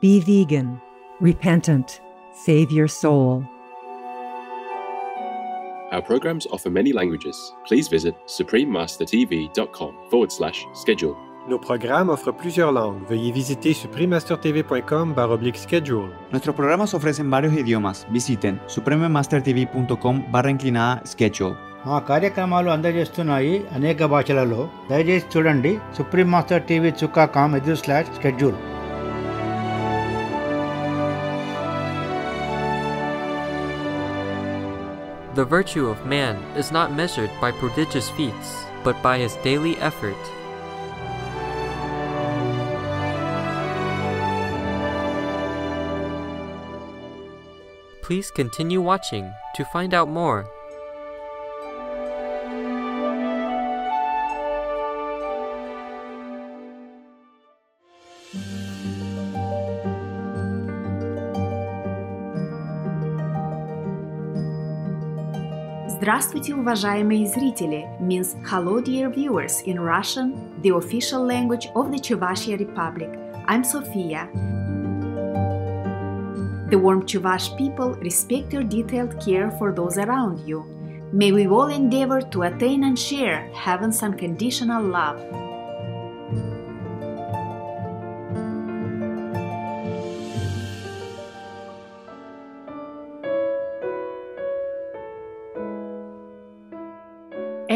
Be vegan, repentant, save your soul. Our programs offer many languages. Please visit suprememastertv.com/schedule. Nos programas offrent plusieurs langues. Veuillez visiter suprememastertv.com/schedule. Nuestros programas ofrecen varios idiomas. Visiten suprememastertv.com/schedule. మా కార్యక్రమాలు అందజేస్తున్నాయి అనేక భాషలలో. దయచేసి చూడండి suprememastertv.com/schedule. The virtue of man is not measured by prodigious feats, but by his daily effort. Please continue watching to find out more. Здравствуйте, уважаемые зрители, means hello dear viewers in Russian, the official language of the Chuvashia Republic. I'm Sofia. The warm Chuvash people respect your detailed care for those around you. May we all endeavor to attain and share heaven's unconditional love.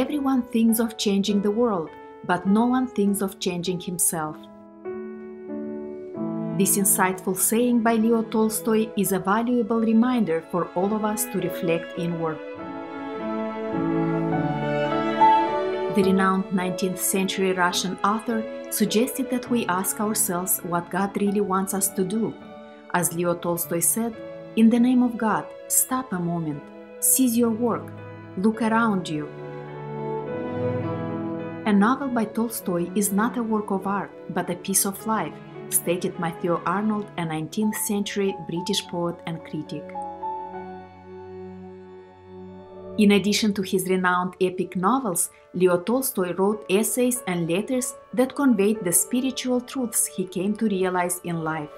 Everyone thinks of changing the world, but no one thinks of changing himself. This insightful saying by Leo Tolstoy is a valuable reminder for all of us to reflect inward. The renowned 19th century Russian author suggested that we ask ourselves what God really wants us to do. As Leo Tolstoy said, in the name of God, stop a moment, cease your work, look around you. A novel by Tolstoy is not a work of art, but a piece of life, stated Matthew Arnold, a 19th century British poet and critic. In addition to his renowned epic novels, Leo Tolstoy wrote essays and letters that conveyed the spiritual truths he came to realize in life.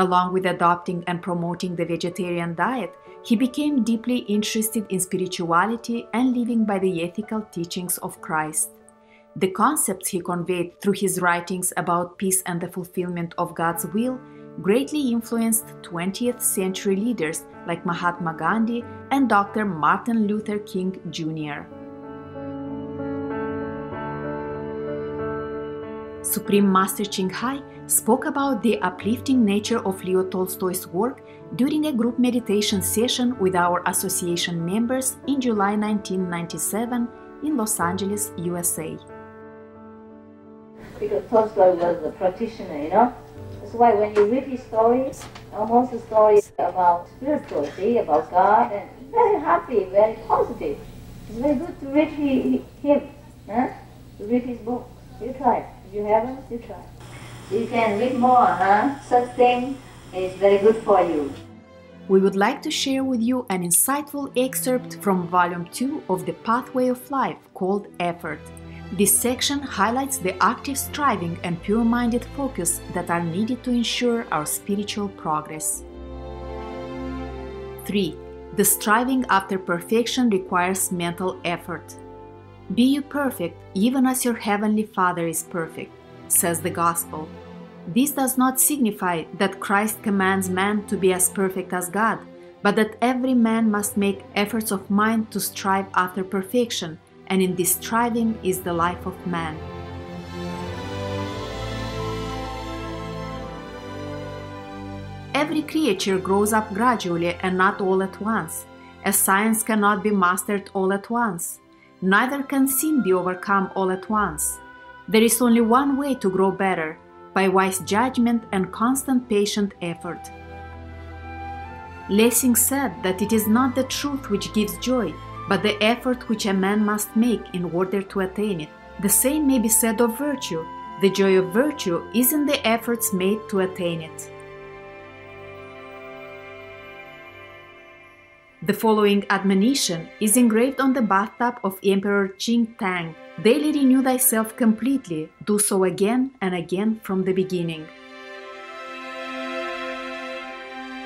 Along with adopting and promoting the vegetarian diet, he became deeply interested in spirituality and living by the ethical teachings of Christ. The concepts he conveyed through his writings about peace and the fulfillment of God's will greatly influenced 20th century leaders like Mahatma Gandhi and Dr. Martin Luther King Jr. Supreme Master Ching Hai spoke about the uplifting nature of Leo Tolstoy's work during a group meditation session with our association members in July 1997 in Los Angeles, USA. Because Tolstoy was a practitioner, you know. That's why when you read his stories, almost the stories about spirituality, about God, and very happy, very positive. It's very good to read him, to read his books. You try. If you haven't, you try. You can read more, Such thing is very good for you. We would like to share with you an insightful excerpt from Volume 2 of The Pathway of Life called Effort. This section highlights the active striving and pure-minded focus that are needed to ensure our spiritual progress. 3. The striving after perfection requires mental effort. Be you perfect, even as your heavenly Father is perfect, says the Gospel. This does not signify that Christ commands man to be as perfect as God, but that every man must make efforts of mind to strive after perfection, and in this striving is the life of man. Every creature grows up gradually and not all at once, as science cannot be mastered all at once. Neither can sin be overcome all at once. There is only one way to grow better, by wise judgment and constant patient effort. Lessing said that it is not the truth which gives joy, but the effort which a man must make in order to attain it. The same may be said of virtue. The joy of virtue is in the efforts made to attain it. The following admonition is engraved on the bathtub of Emperor Qing Tang. Daily renew thyself completely, do so again and again from the beginning.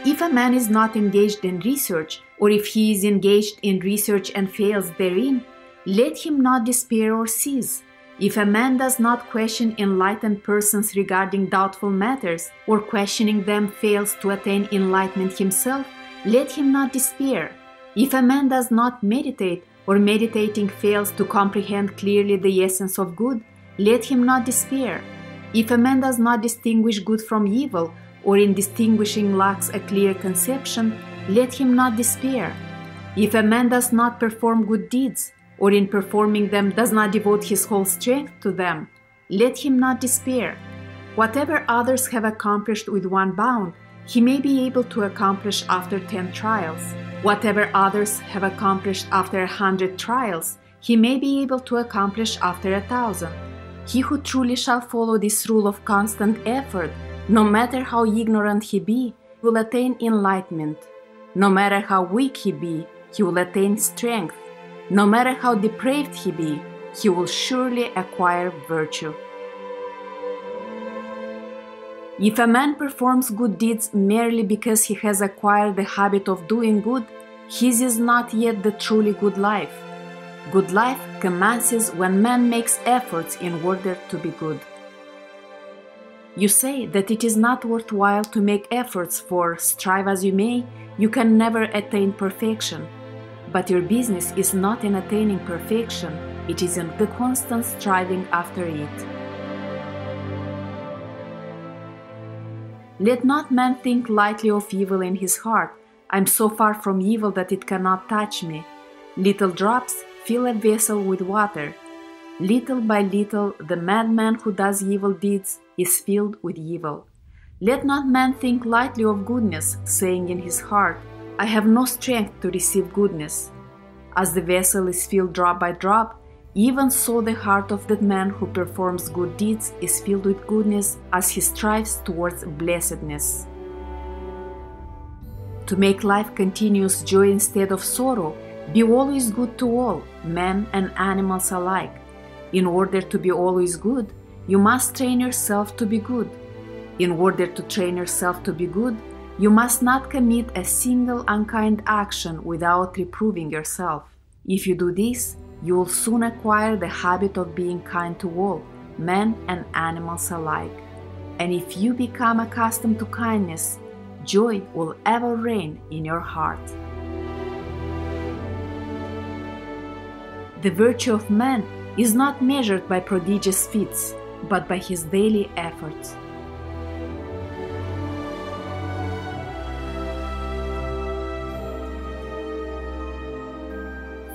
If a man is not engaged in research, or if he is engaged in research and fails therein, let him not despair or cease. If a man does not question enlightened persons regarding doubtful matters, or questioning them fails to attain enlightenment himself, let him not despair. If a man does not meditate, or meditating fails to comprehend clearly the essence of good, let him not despair. If a man does not distinguish good from evil, or in distinguishing lacks a clear conception, let him not despair. If a man does not perform good deeds, or in performing them does not devote his whole strength to them, let him not despair. Whatever others have accomplished with one bound, he may be able to accomplish after 10 trials. Whatever others have accomplished after 100 trials, he may be able to accomplish after 1,000. He who truly shall follow this rule of constant effort, no matter how ignorant he be, will attain enlightenment. No matter how weak he be, he will attain strength. No matter how depraved he be, he will surely acquire virtue. If a man performs good deeds merely because he has acquired the habit of doing good, his is not yet the truly good life. Good life commences when man makes efforts in order to be good. You say that it is not worthwhile to make efforts, for, strive as you may, you can never attain perfection. But your business is not in attaining perfection, it is in the constant striving after it. Let not man think lightly of evil in his heart. I am so far from evil that it cannot touch me. Little drops fill a vessel with water. Little by little, the madman who does evil deeds is filled with evil. Let not man think lightly of goodness, saying in his heart, I have no strength to receive goodness. As the vessel is filled drop by drop, even so the heart of that man who performs good deeds is filled with goodness as he strives towards blessedness. To make life continuous joy instead of sorrow, be always good to all, men and animals alike. In order to be always good, you must train yourself to be good. In order to train yourself to be good, you must not commit a single unkind action without reproving yourself. If you do this, you will soon acquire the habit of being kind to all, men and animals alike. And if you become accustomed to kindness, joy will ever reign in your heart. The virtue of man is not measured by prodigious feats, but by his daily efforts.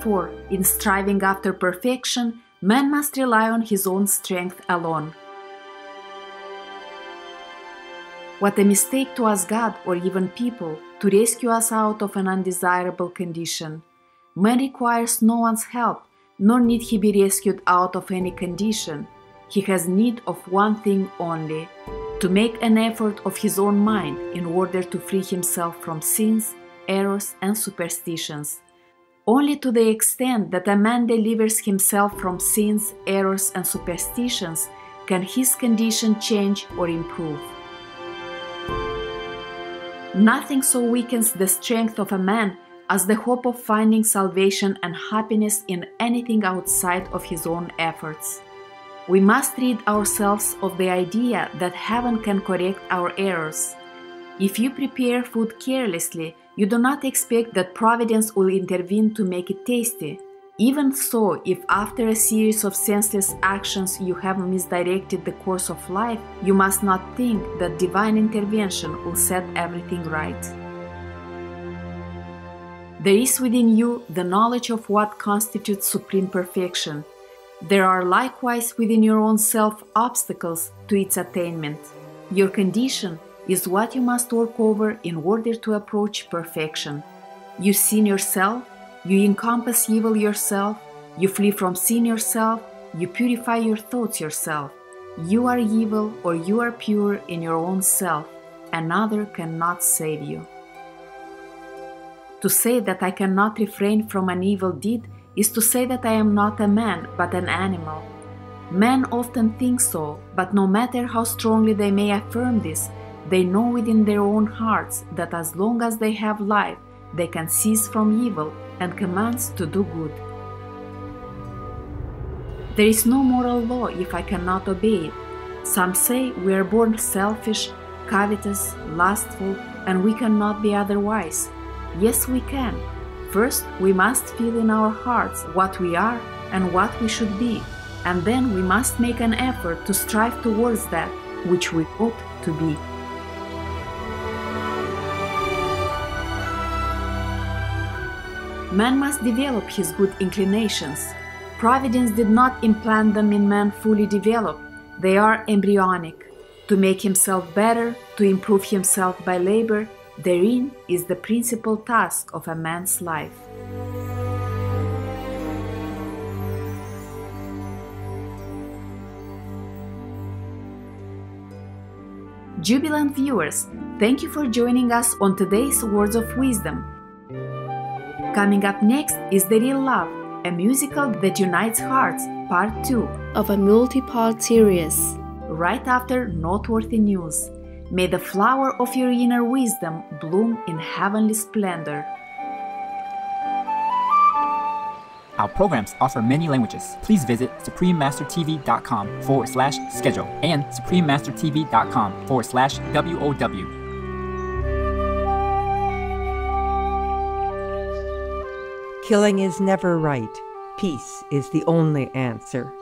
For, in striving after perfection, man must rely on his own strength alone. What a mistake to ask God or even people to rescue us out of an undesirable condition. Man requires no one's help, nor need he be rescued out of any condition. He has need of one thing only, to make an effort of his own mind in order to free himself from sins, errors, and superstitions. Only to the extent that a man delivers himself from sins, errors, and superstitions can his condition change or improve. Nothing so weakens the strength of a man as the hope of finding salvation and happiness in anything outside of his own efforts. We must rid ourselves of the idea that heaven can correct our errors. If you prepare food carelessly, you do not expect that Providence will intervene to make it tasty. Even so, if after a series of senseless actions you have misdirected the course of life, you must not think that divine intervention will set everything right. There is within you the knowledge of what constitutes supreme perfection. There are likewise within your own self obstacles to its attainment. Your condition is what you must work over in order to approach perfection. You sin yourself, you encompass evil yourself, you flee from sin yourself, you purify your thoughts yourself. You are evil or you are pure in your own self. Another cannot save you. To say that I cannot refrain from an evil deed is to say that I am not a man but an animal. Men often think so, but no matter how strongly they may affirm this, They know within their own hearts that as long as they have life, they can cease from evil and commands to do good. There is no moral law if I cannot obey it. Some say we are born selfish, covetous, lustful, and we cannot be otherwise. Yes, we can. First, we must feel in our hearts what we are and what we should be, and then we must make an effort to strive towards that which we ought to be. Man must develop his good inclinations. Providence did not implant them in man fully developed. They are embryonic. To make himself better, to improve himself by labor, therein is the principal task of a man's life. Jubilant viewers, thank you for joining us on today's Words of Wisdom. Coming up next is The Real Love, a musical that unites hearts, Part 2 of a multi-part series. Right after noteworthy news. May the flower of your inner wisdom bloom in heavenly splendor. Our programs offer many languages. Please visit suprememastertv.com/schedule and suprememastertv.com/WOW. Killing is never right. Peace is the only answer.